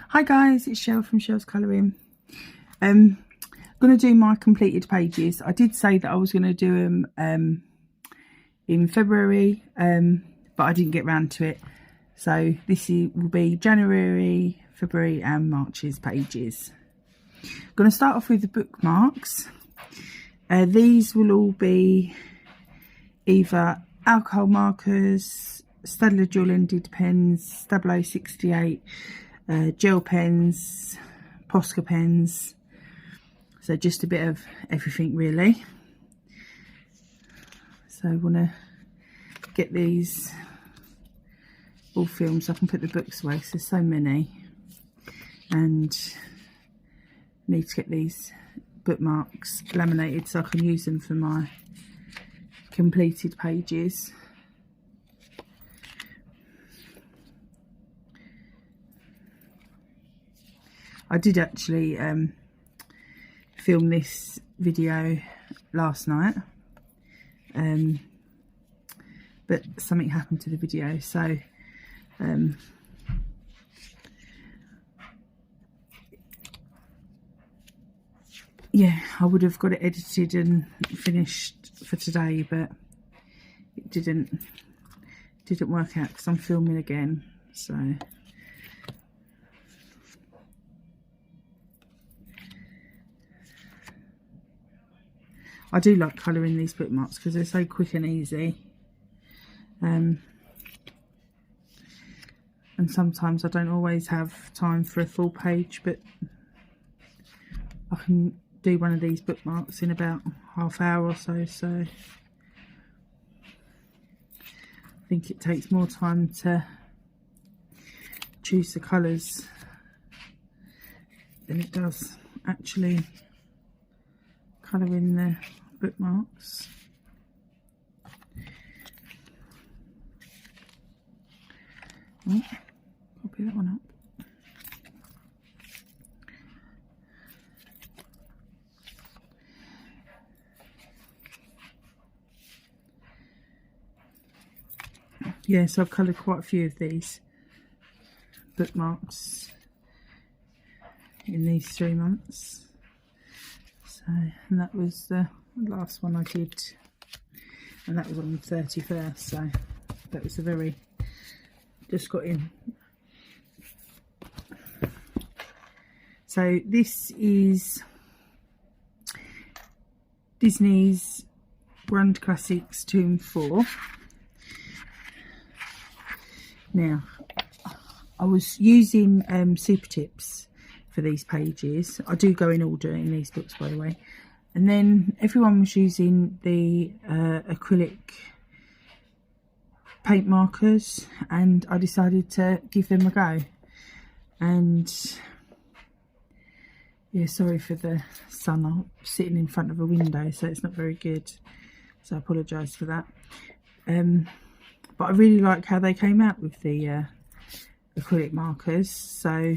Hi guys, it's Shell from Shell's Colouring. I'm going to do my completed pages. I did say that I was going to do them in February, but I didn't get round to it. So this will be January, February and March's pages. I'm going to start off with the bookmarks. These will all be either alcohol markers, Staedtler dual-ended pens, Stabilo 68, gel pens, Posca pens, so just a bit of everything really. So I want to get these all filmed so I can put the books away, so there's so many, and need to get these bookmarks laminated so I can use them for my completed pages. I did actually film this video last night, but something happened to the video, so yeah, I would have got it edited and finished for today, but it didn't work out because I'm filming again. So I do like colouring these bookmarks because they're so quick and easy, and sometimes I don't always have time for a full page, but I can do one of these bookmarks in about half hour or so. So I think it takes more time to choose the colours than it does actually colouring the bookmarks. Oh, copy that one up. Yeah, so I've coloured quite a few of these bookmarks in these 3 months. So, and that was the last one I did, and that was on the 31st, so that was a very, just got in. So this is Disney's Grand Classics Tomb 4. Now, I was using Super Tips for these pages. I do go in order in these books, by the way. And then everyone was using the acrylic paint markers, and I decided to give them a go. And yeah, sorry for the sun. I'm sitting in front of a window, so it's not very good. So I apologise for that. But I really like how they came out with the acrylic markers. So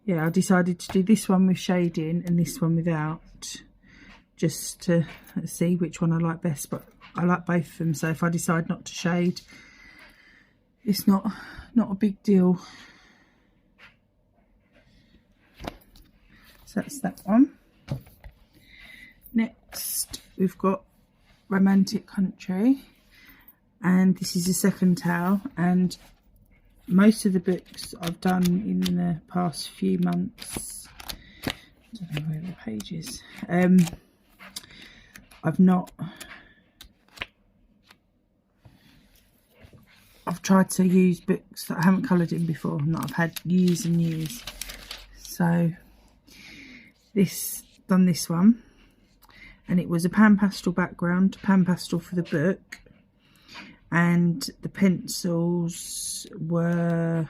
yeah, I decided to do this one with shading and this one without, just to see which one I like best. But I like both of them, so if I decide not to shade, it's not a big deal. So that's that one. Next we've got Romantic Country, and this is the second tale, and most of the books I've done in the past few months. I don't know where the page is. I've tried to use books that I haven't coloured in before, and that I've had years and years. So done this one, and it was a pan pastel background, pan pastel for the book, and the pencils were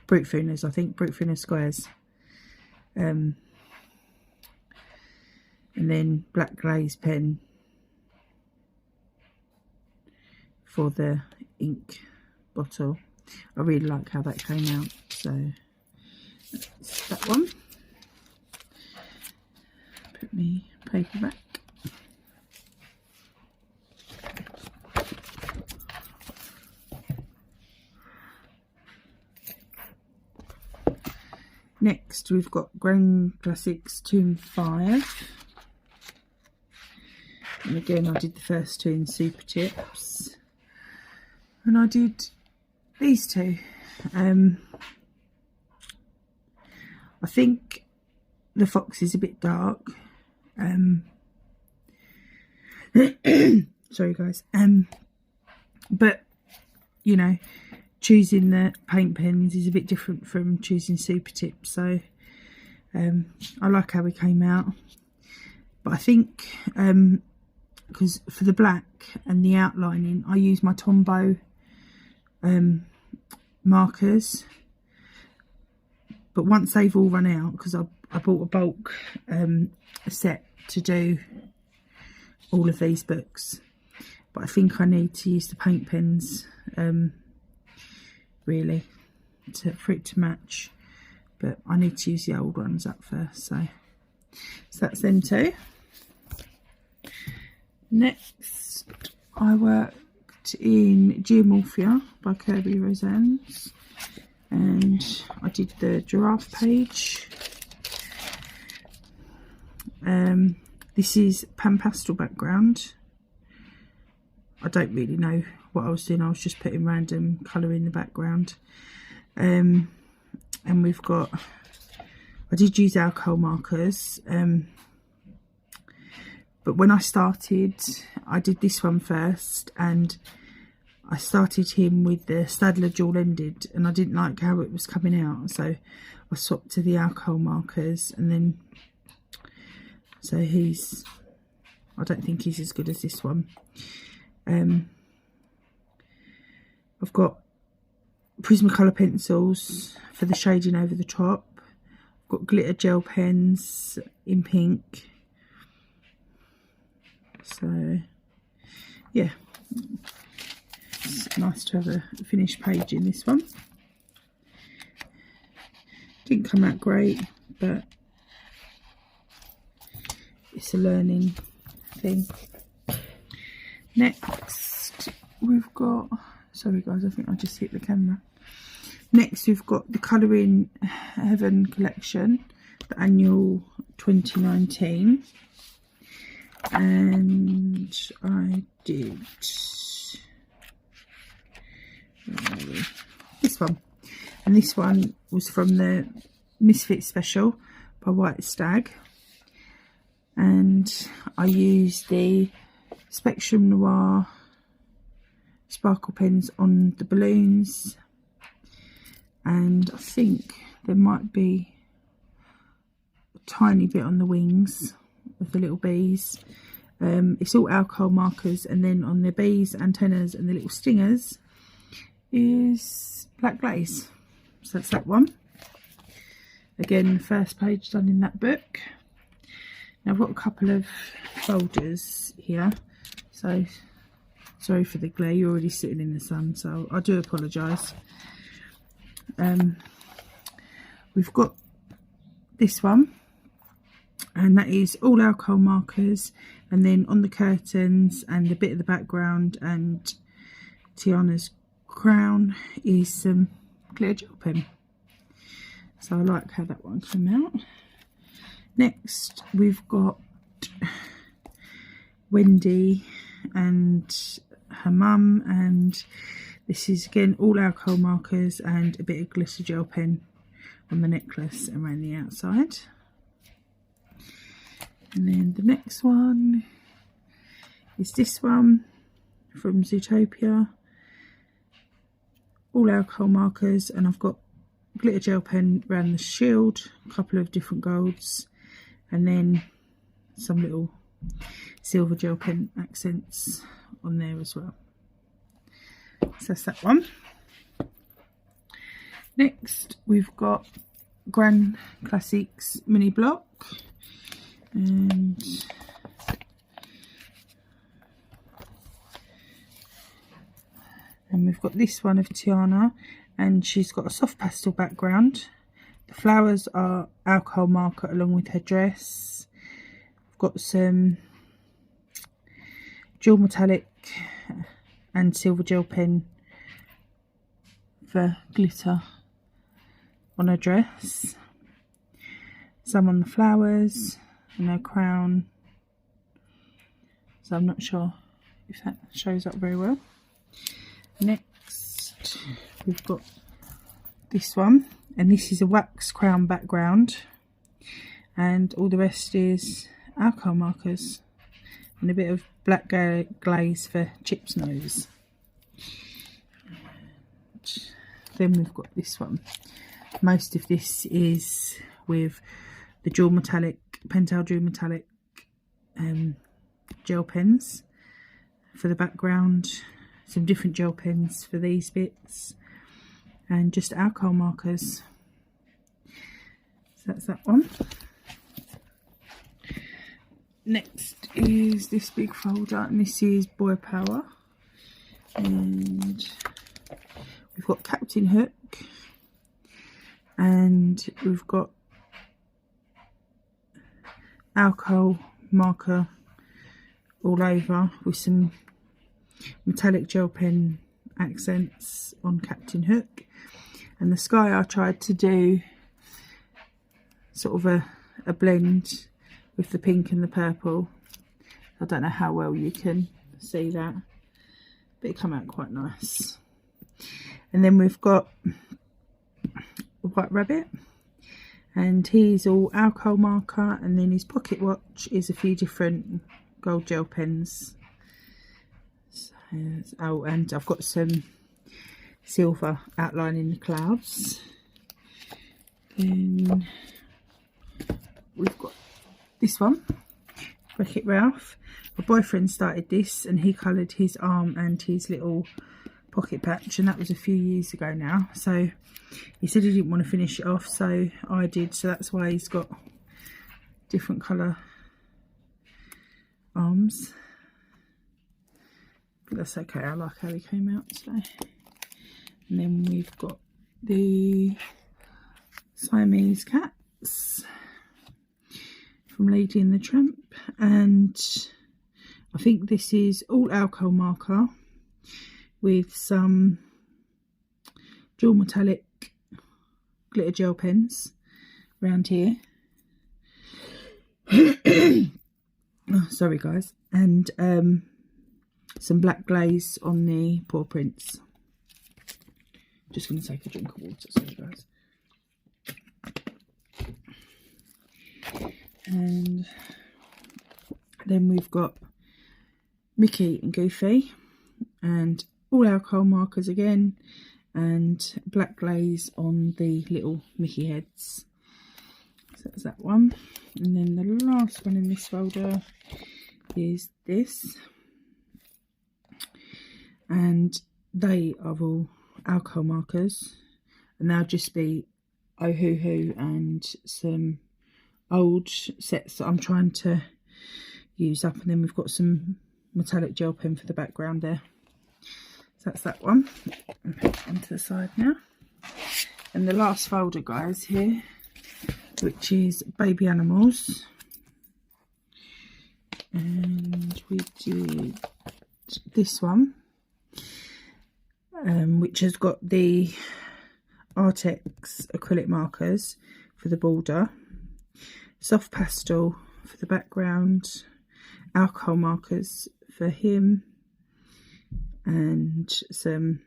Brute Funas, I think, Brute Funa squares, and then black glaze pen for the ink bottle. I really like how that came out, so that's that one. Put me paper back. Next we've got Grand Classics 2 and 5. And again I did the first two in Super Chips. And I did these two. I think the fox is a bit dark. Sorry guys. But you know, choosing the paint pens is a bit different from choosing Super Chips, so I like how it came out. But I think because for the black and the outlining I use my Tombow markers, but once they've all run out, because I bought a bulk set to do all of these books, but I think I need to use the paint pens really for it to match, but I need to use the old ones up first. So that's them two. Next I worked in Geomorphia by Kirby Rosans, and I did the giraffe page. This is pan pastel background. I don't really know what I was doing, I was just putting random colour in the background. And we've got, I did use alcohol markers, but when I started I did this one first, and I started him with the Staedtler dual ended, and I didn't like how it was coming out, so I swapped to the alcohol markers. And then so he's, I don't think he's as good as this one. I've got Prismacolor pencils for the shading over the top. I've got glitter gel pens in pink. So yeah, it's nice to have a finished page in this one. Didn't come out great, but it's a learning thing. Next we've got, sorry guys, I think I just hit the camera. Next we've got the Colouring Heaven collection, the annual 2019, and I did this one, and this one was from the Misfit special by White Stag, and I used the Spectrum Noir sparkle pens on the balloons, and I think there might be a tiny bit on the wings of the little bees. It's all alcohol markers, and then on the bees, antennas and the little stingers is black glaze. So that's that one. Again, the first page done in that book. Now I've got a couple of folders here, so sorry for the glare, you're already sitting in the sun, so I do apologise. We've got this one, and that is all alcohol markers, and then on the curtains and a bit of the background and Tiana's crown is some glitter gel pen. So I like how that one came out. Next we've got Wendy and her mum, and this is again all alcohol markers and a bit of glitter gel pen on the necklace and around the outside. And then the next one is this one from Zootopia, all alcohol markers, and I've got glitter gel pen around the shield, a couple of different golds, and then some little silver gel pen accents on there as well. So that's that one. Next we've got Grand Classics mini block, and we've got this one of Tiana, and she's got a soft pastel background. The flowers are alcohol marker along with her dress. I've got some dual metallic and silver gel pen for glitter on her dress. some on the flowers and their crown. So I'm not sure if that shows up very well. Next we've got this one, and this is a wax crown background, and all the rest is alcohol markers and a bit of black glaze for Chip's nose. Then we've got this one. Most of this is with the Dual Metallic, Pentel Dual Metallic gel pens for the background, some different gel pens for these bits, and just alcohol markers. So that's that one. Next is this big folder, and this is Boy Power, and we've got Captain Hook, and we've got alcohol marker all over with some metallic gel pen accents on Captain Hook. And the sky, I tried to do sort of a blend with the pink and the purple. I don't know how well you can see that, but it came out quite nice. And then we've got a White Rabbit, and he's all alcohol marker, and then his pocket watch is a few different gold gel pens. So, oh, and I've got some silver outlining the clouds. Then we've got this one, Wreck-It Ralph. My boyfriend started this, and he coloured his arm and his little pocket patch, and that was a few years ago now. So he said he didn't want to finish it off, so I did. So that's why he's got different colour arms. But that's okay, I like how he came out today. And then we've got the Siamese cats from Lady and the Tramp, and I think this is all alcohol marker with some Dual Metallic glitter gel pens around here. Oh, sorry guys. And some black glaze on the paw prints. Just going to take a drink of water, sorry guys. And then we've got Mickey and Goofy, and all alcohol markers again, and black glaze on the little Mickey heads. So that's that one. And then the last one in this folder is this, and they are all alcohol markers, and they'll just be Ohuhu and some old sets that I'm trying to use up. And then we've got some metallic gel pen for the background there. So that's that one. I'll put it onto the side now. And the last folder, guys, here, which is Baby Animals, and we did this one, which has got the Artex acrylic markers for the border, soft pastel for the background, alcohol markers for him, and some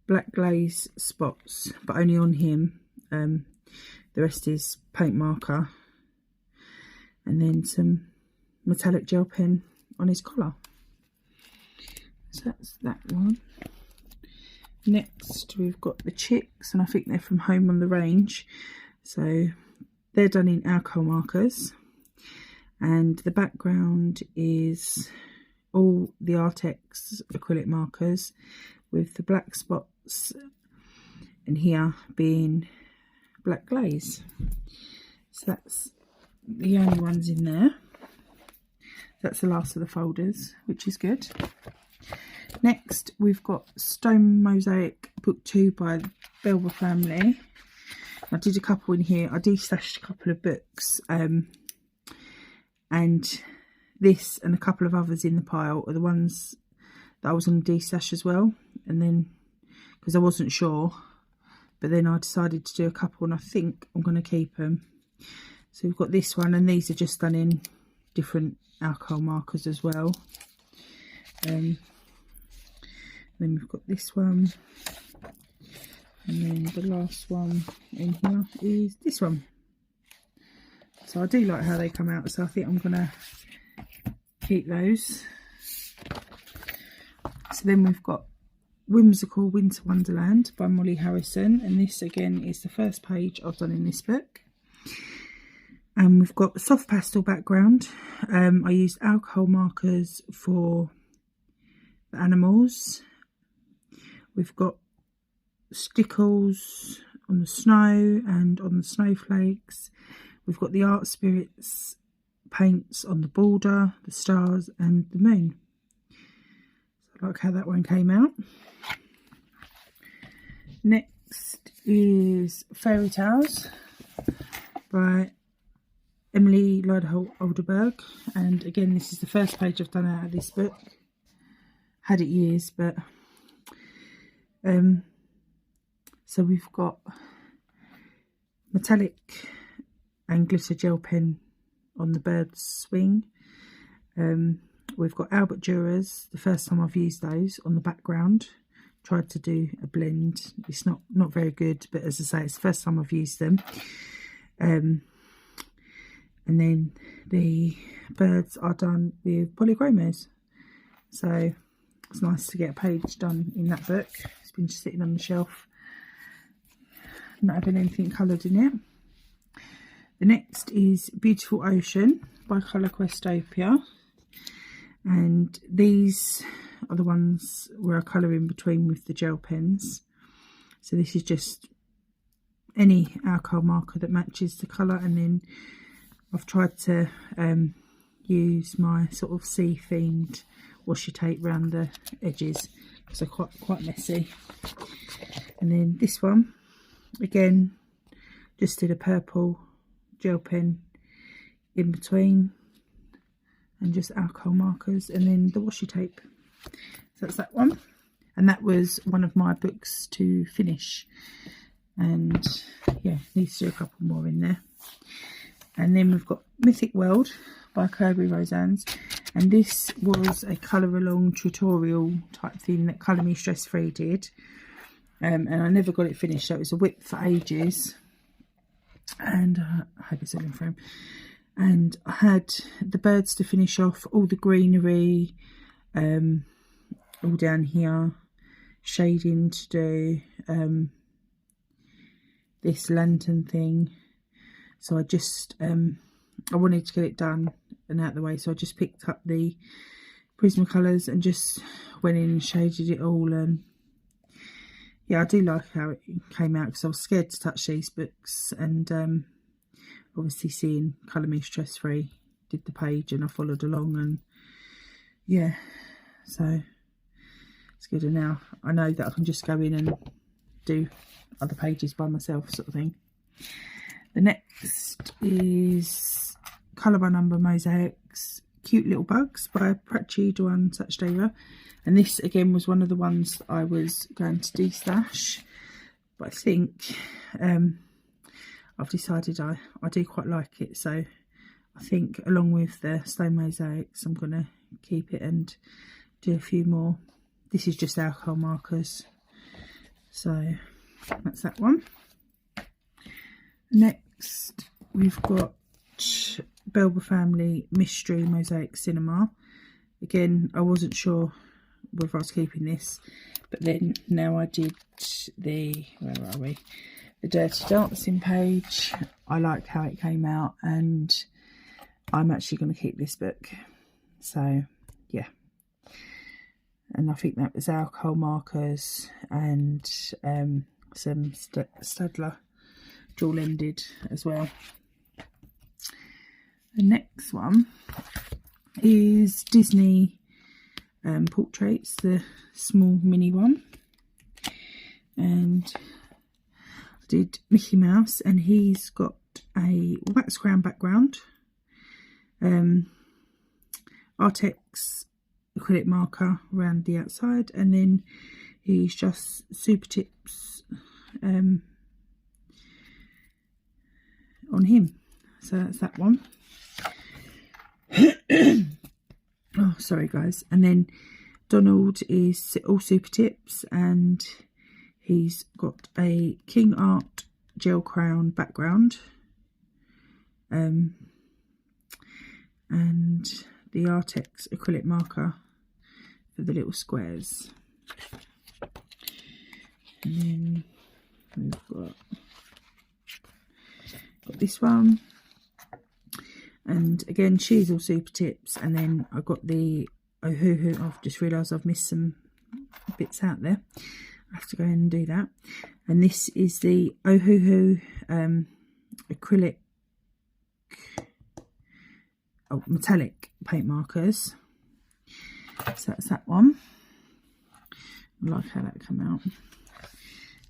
black glaze spots, but only on him. The rest is paint marker, and then some metallic gel pen on his collar. So that's that one. Next we've got the chicks, and I think they're from Home on the Range. So they're done in alcohol markers, and the background is all the Artex acrylic markers with the black spots, and here being black glaze. So that's the only ones in there. That's the last of the folders, which is good. Next we've got Stone Mosaic Book 2 by the Belva family. I did a couple in here. I destashed a couple of books, and this and a couple of others in the pile are the ones that I was going to destash as well. And then, because I wasn't sure, but then I decided to do a couple, and I think I'm going to keep them. So we've got this one, and these are just done in different alcohol markers as well. Then we've got this one, and then the last one in here is this one. So I do like how they come out, so I think I'm going to keep those. So then we've got Whimsical Winter Wonderland by Molly Harrison, and this again is the first page I've done in this book. And we've got soft pastel background. I used alcohol markers for the animals. We've got stickles on the snow and on the snowflakes. We've got the Art Spirits paints on the border, the stars and the moon. So I like how that one came out. Next is Fairy Tales by Emily Lyderholt Olderberg, and again this is the first page I've done out of this book. Had it years, but so we've got metallic and glitter gel pen on the bird's swing. We've got Albert Durers, the first time I've used those, on the background. Tried to do a blend. It's not very good, but as I say, it's the first time I've used them. And then the birds are done with polychromos. So it's nice to get a page done in that book. It's been just sitting on the shelf, not having anything coloured in it. The next is Beautiful Ocean by Colour Questopia. And these are the ones where I colour in between with the gel pens. So this is just any alcohol marker that matches the colour, and then I've tried to use my sort of sea themed washi tape around the edges because they're quite messy. And then this one, again, just did a purple gel pen in between and just alcohol markers, and then the washi tape. So that's that one, and that was one of my books to finish, and yeah, needs to do a couple more in there. And then we've got Mythic World by Kirby Rosannes, and this was a colour along tutorial type thing that Colour Me Stress Free did, and I never got it finished, so it was a whip for ages, and I hope it's all in frame. And I had the birds to finish off, all the greenery, all down here, shading to do, this lantern thing. So I just, I wanted to get it done and out of the way, so I just picked up the Prismacolors and just went in and shaded it all. And yeah, I do like how it came out because I was scared to touch these books, and obviously seeing Colour Me Stress Free did the page and I followed along, and yeah, so it's good. And now I know that I can just go in and do other pages by myself, sort of thing. The next is Colour by Number Mosaics Cute Little Bugs by Prachi Dewan Sachdeva, and this again was one of the ones that I was going to destash, but I think I've decided I do quite like it, so I think along with the stone mosaics I'm going to keep it and do a few more. This is just alcohol markers, so that's that one. Next we've got Belba Family Mystery Mosaic Cinema. Again, I wasn't sure whether I was keeping this, but then now I did the, where are we, the Dirty Dancing page. I like how it came out, and I'm actually going to keep this book, so yeah. And I think that was alcohol markers and some Staedtler dual ended as well. The next one is Disney Portraits, the small mini one, and I did Mickey Mouse, and he's got a wax crown background, Artex acrylic marker around the outside, and then he's just Super Tips on him. So that's that one. Oh, sorry guys. And then Donald is all super tips, and he's got a King Art gel crown background, and the Artex acrylic marker for the little squares. And then we've got this one, and again she's all super tips. And then I got the Ohuhu. I've just realised I've missed some bits out there. I have to go in and do that. And this is the Ohuhu acrylic, metallic paint markers. So that's that one. I like how that came out.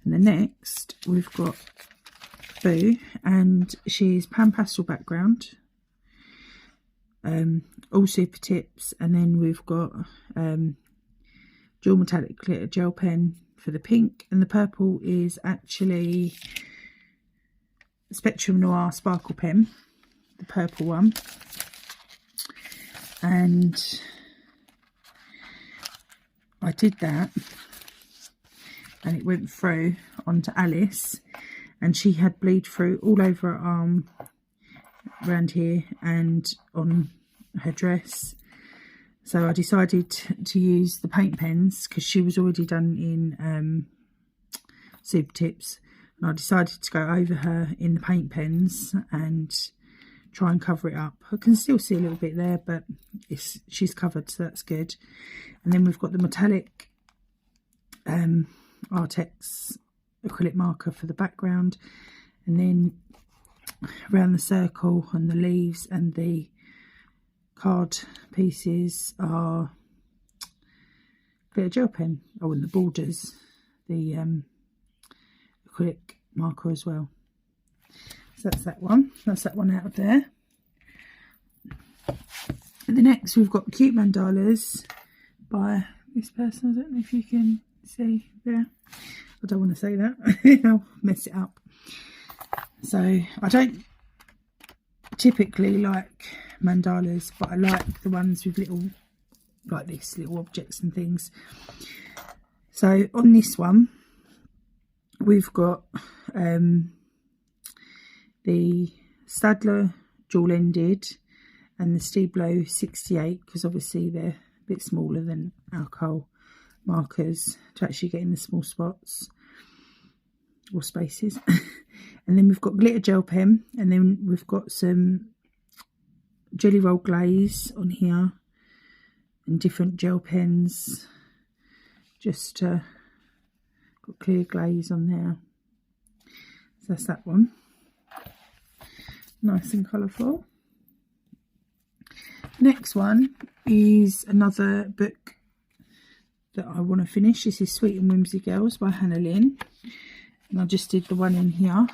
And the next we've got Boo, and she's pan pastel background, all super tips. And then we've got dual metallic glitter gel pen for the pink, and the purple is actually Spectrum Noir sparkle pen, the purple one. And I did that, and it went through onto Alice, and she had bleed through all over her arm, around here, and on her dress. So I decided to use the paint pens because she was already done in super tips, and I decided to go over her in the paint pens and try and cover it up. I can still see a little bit there, but she's covered, so that's good. And then we've got the metallic Artex acrylic marker for the background, and then around the circle and the leaves and the card pieces are glitter gel pen. Oh, and the borders, the acrylic marker as well. So that's that one. That's that one out of there. And the next we've got Cute Mandalas by this person. I don't know if you can see there. I don't want to say that. I'll mess it up. So I don't typically like mandalas, but I like the ones with little, like this, little objects and things. So on this one we've got the Staedtler dual ended and the Stiblo 68, because obviously they're a bit smaller than alcohol markers to actually get in the small spots or spaces. And then we've got glitter gel pen, and then we've got some Jelly Roll glaze on here and different gel pens, just got clear glaze on there. So that's that one, nice and colourful. Next one is another book that I want to finish. This is Sweet and Whimsy Girls by Hannah Lynn, and I just did the one in here,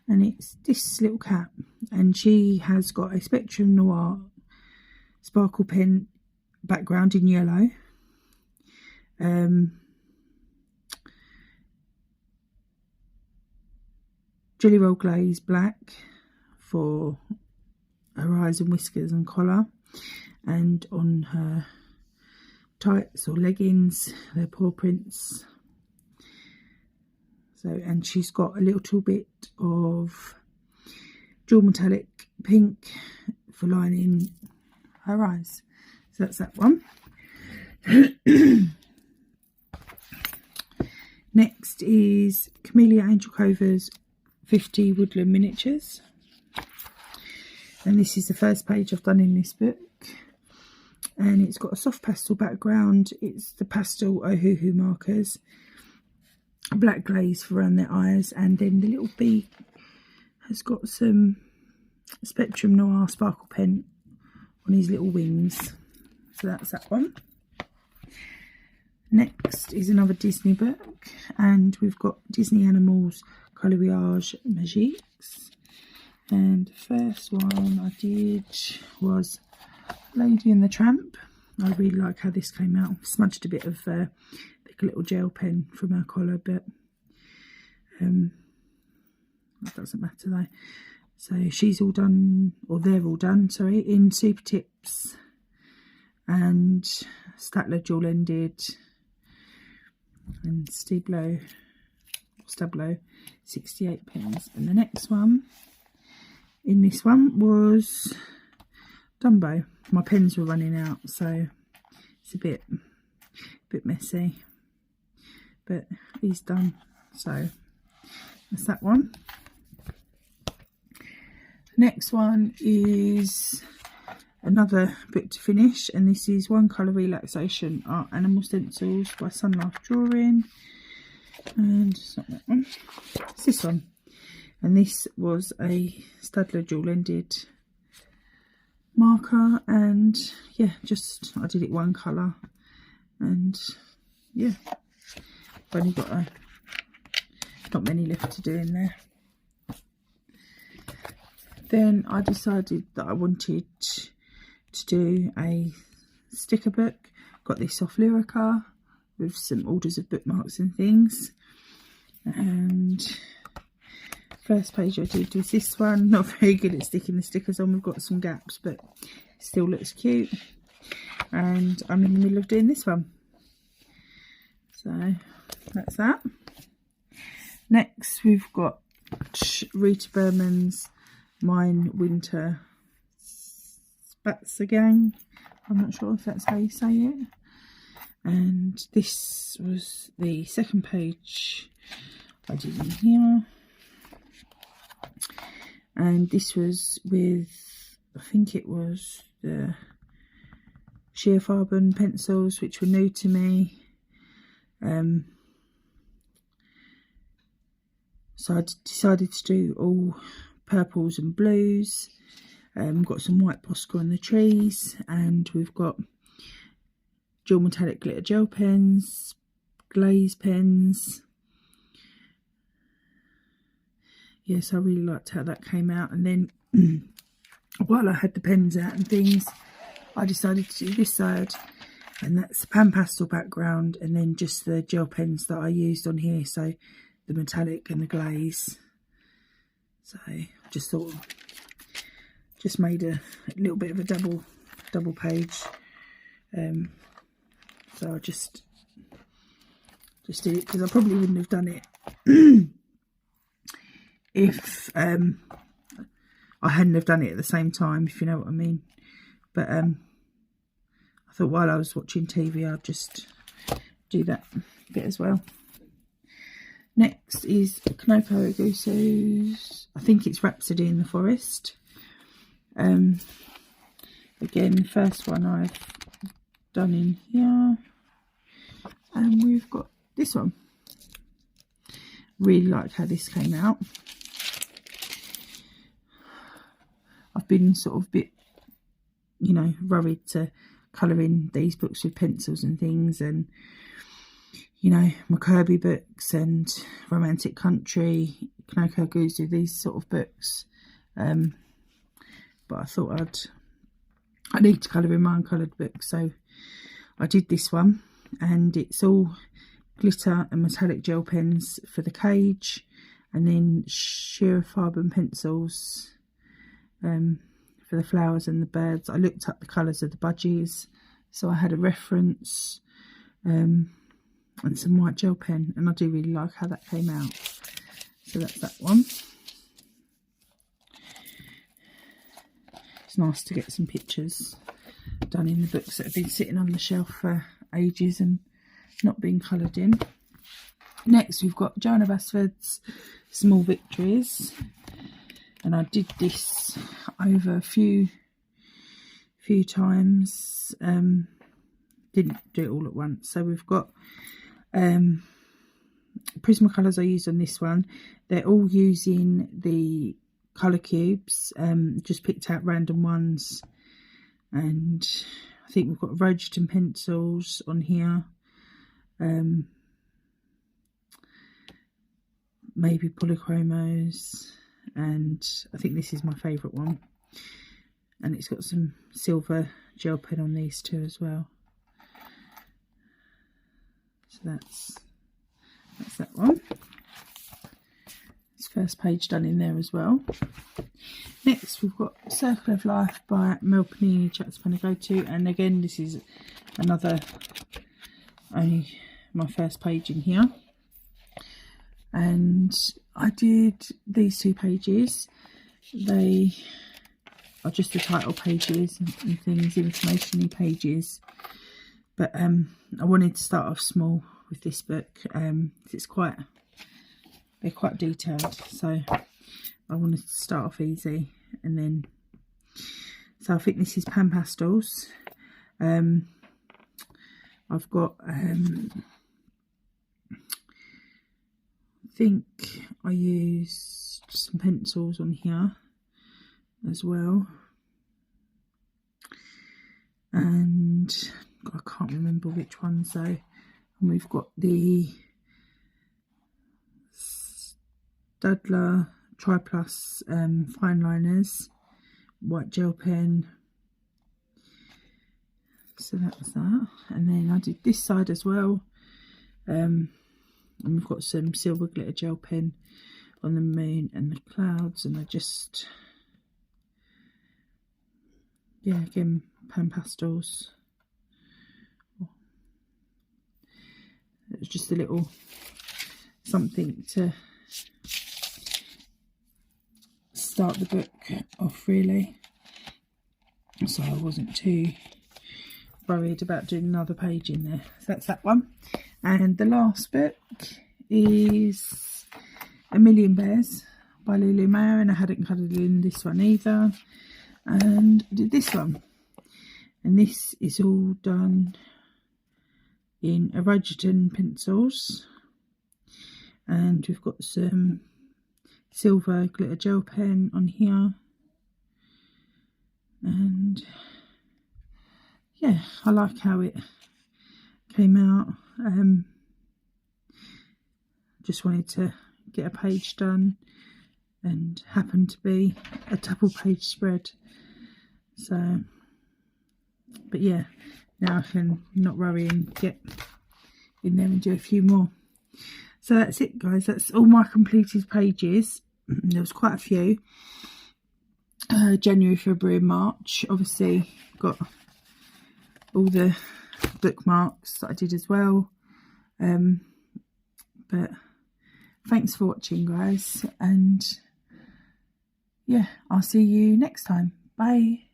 and it's this little cat, and she has got a Spectrum Noir sparkle pen background in yellow, Jelly Roll glaze black for her eyes and whiskers and collar, and on her tights or leggings they're paw prints. So, and she's got a little bit of dual metallic pink for lining her eyes. So that's that one. Next is Camellia Angel Cover's 50 Woodland Miniatures, and this is the first page I've done in this book, and it's got a soft pastel background. It's the pastel Ohuhu markers, black glaze for around their eyes, and then the little bee has got some Spectrum Noir sparkle pen on his little wings. So that's that one. Next is another Disney book, and we've got Disney Animals Coloriage Magiques, and the first one I did was Lady and the Tramp. I really like how this came out. Smudged a bit of like a little gel pen from her collar, but that doesn't matter though. So she's all done, or they're all done, sorry, in Super Tips and Staedtler Dual Ended and Stabilo 68 pence. And the next one in this one was Dumbo. My pens were running out, so it's a bit messy, but he's done. So that's that one. Next one is another book to finish, and this is One Colour Relaxation Art Animal Stencils by Sun Life Drawing, and it's not that one, it's this one. And this was a Staedtler Dual Ended marker, and yeah, just I did it one colour, and yeah, I've only got not many left to do in there. Then I decided that I wanted to do a sticker book. Got this off Lyrica with some orders of bookmarks and things. And first page I did was this one. Not very good at sticking the stickers on. We've got some gaps, but it still looks cute. And I'm in the middle of doing this one. So that's that. Next we've got Rita Berman's Mine Winter Spaziergang. I'm not sure if that's how you say it. And this was the second page I did in here. And this was with, I think it was the sheer Farben pencils, which were new to me. So I decided to do all purples and blues. Got some white Posca on the trees, and we've got dual metallic glitter gel pens, glaze pens. Yes, I really liked how that came out. And then while I had the pens out and things, I decided to do this side, and that's the pan pastel background, and then just the gel pens that I used on here, so the metallic and the glaze. So just thought, just made a little bit of a double page. So I just did it because I probably wouldn't have done it if I hadn't have done it at the same time, if you know what I mean. But I thought while I was watching TV, I'd just do that bit as well. Next is Kanoko Oguso's, I think it's Rhapsody in the Forest. Again, the first one I've done in here. And we've got this one. Really like how this came out. I've been sort of a bit, you know, worried to colour in these books with pencils and things, and you know, my Kirby books and Romantic Country, Kanoko Oguso, these sort of books. But I thought I need to colour in my uncoloured book, so I did this one, and it's all glitter and metallic gel pens for the cage, and then sheer Farben pencils for the flowers and the birds. I looked up the colours of the budgies, so I had a reference. And some white gel pen, and I do really like how that came out. So that's that one. It's nice to get some pictures done in the books that have been sitting on the shelf for ages and not being coloured in. Next we've got Joanna Basford's Small Victories, and I did this over a few times. Didn't do it all at once. So we've got Prismacolors I used on this one. They're all using the colour cubes. Just picked out random ones, and I think we've got Rogeton pencils on here. Maybe Polychromos, and I think this is my favourite one. And it's got some silver gel pen on these two as well. So that's that one. It's first page done in there as well. Next we've got Circle of Life by Mel Panini, Chapter Pen Go To, and again this is another, only my first page in here, and I did these 2 pages. They are just the title pages and things, information pages, but I wanted to start off small with this book. It's they're quite detailed, so I wanted to start off easy, and then, so I think this is Pan Pastels. I've got, I think I used some pencils on here as well, and I can't remember which ones though. And we've got the Staedtler Tri-Plus fine liners, white gel pen. So that was that, and then I did this side as well, and we've got some silver glitter gel pen on the moon and the clouds, and I just, yeah, again, Pan Pastels. It was just a little something to start the book off, really, so I wasn't too worried about doing another page in there. So that's that one. And the last book is A Million Bears by Lulu Mayer, and I hadn't coloured in this one either, and I did this one, and this is all done in Eragon pencils, and we've got some silver glitter gel pen on here, and yeah, I like how it came out. Just wanted to get a page done, and happened to be a double page spread, so, but yeah, now I can not worry and get in there and do a few more. So that's it, guys. That's all my completed pages. There was quite a few. January, February, March. Obviously got all the bookmarks that I did as well. But thanks for watching, guys, and yeah, I'll see you next time. Bye.